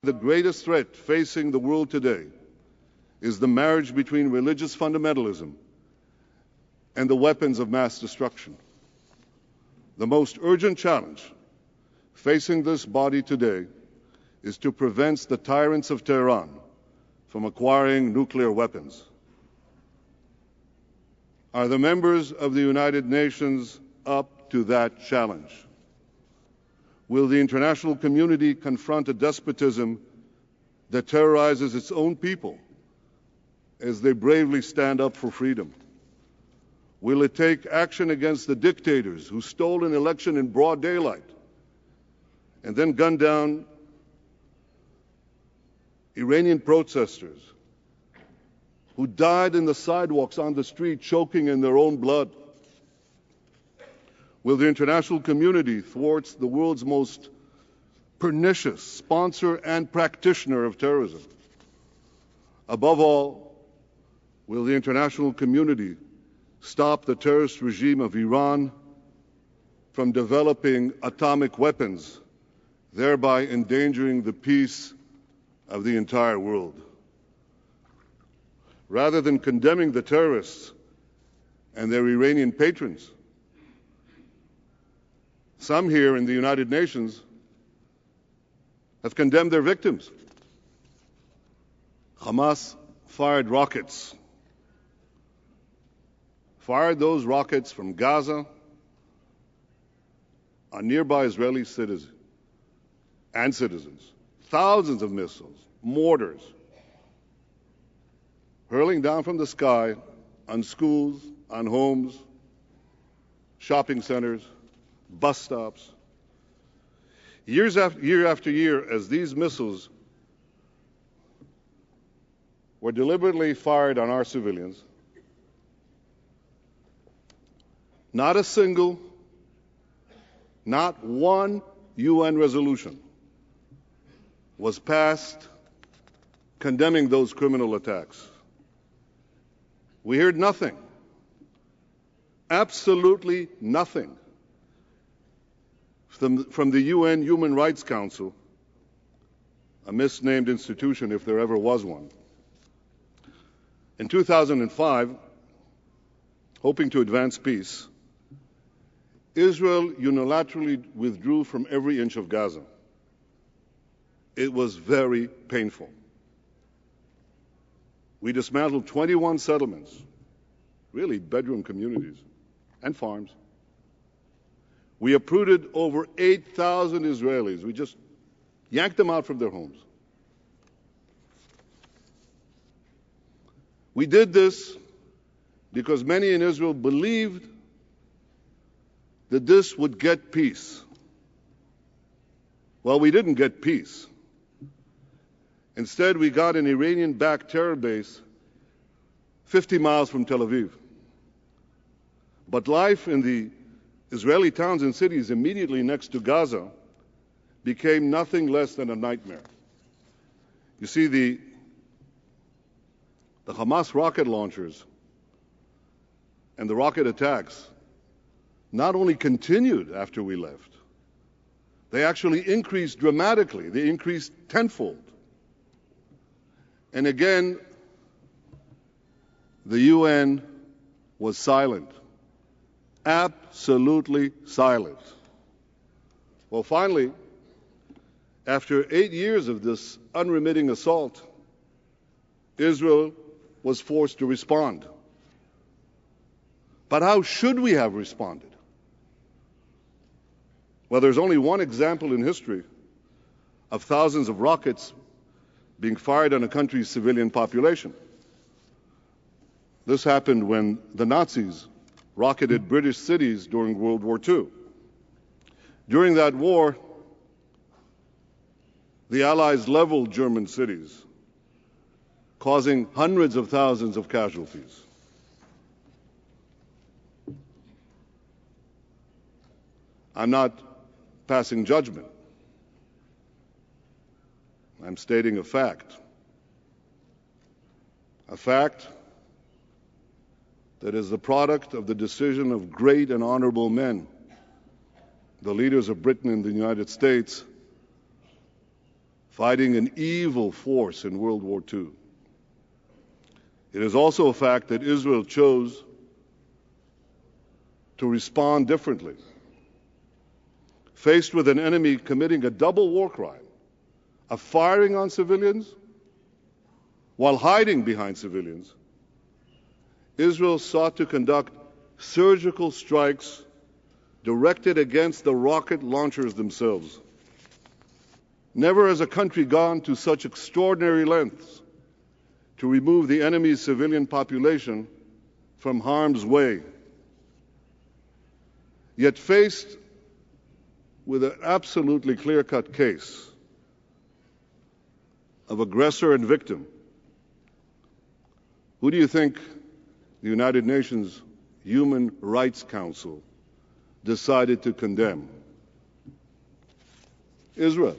the greatest threat facing the world today is the marriage between religious fundamentalism and the weapons of mass destruction. The most urgent challenge facing this body today is to prevent the tyrants of Tehran from acquiring nuclear weapons. Are the members of the United Nations up to that challenge? Will the international community confront a despotism that terrorizes its own people as they bravely stand up for freedom? Will it take action against the dictators who stole an election in broad daylight and then gunned down Iranian protesters who died in the sidewalks on the street choking in their own blood? Will the international community thwart the world's most pernicious sponsor and practitioner of terrorism? Above all, will the international community stop the terrorist regime of Iran from developing atomic weapons, thereby endangering the peace of the entire world? Rather than condemning the terrorists and their Iranian patrons, some here in the United Nations have condemned their victims. Hamas fired those rockets from Gaza on nearby Israeli citizens. Thousands of missiles, mortars, hurling down from the sky on schools, on homes, shopping centers, bus stops. Year after year, as these missiles were deliberately fired on our civilians, not a single, not one UN resolution was passed condemning those criminal attacks. We heard nothing, absolutely nothing, from the UN Human Rights Council, a misnamed institution if there ever was one. In 2005, hoping to advance peace, Israel unilaterally withdrew from every inch of Gaza. It was very painful. We dismantled 21 settlements, really bedroom communities, and farms. We uprooted over 8,000 Israelis. We just yanked them out from their homes. We did this because many in Israel believed that this would get peace. Well, we didn't get peace. Instead, we got an Iranian-backed terror base 50 miles from Tel Aviv. But life in the Israeli towns and cities immediately next to Gaza became nothing less than a nightmare. You see, the Hamas rocket launchers and the rocket attacks not only continued after we left, they actually increased dramatically. They increased tenfold. And again, the UN was silent. Absolutely silent. Well, finally, after 8 years of this unremitting assault, Israel was forced to respond. But how should we have responded? Well, there's only one example in history of thousands of rockets being fired on a country's civilian population. This happened when the Nazis rocketed British cities during World War II. During that war, the Allies leveled German cities, causing hundreds of thousands of casualties. I'm not passing judgment. I'm stating a fact. A fact that is the product of the decision of great and honorable men, the leaders of Britain and the United States, fighting an evil force in World War II. It is also a fact that Israel chose to respond differently. Faced with an enemy committing a double war crime of firing on civilians while hiding behind civilians, Israel sought to conduct surgical strikes directed against the rocket launchers themselves. Never has a country gone to such extraordinary lengths to remove the enemy's civilian population from harm's way. Yet faced with an absolutely clear-cut case of aggressor and victim, who do you think the United Nations Human Rights Council decided to condemn? Israel.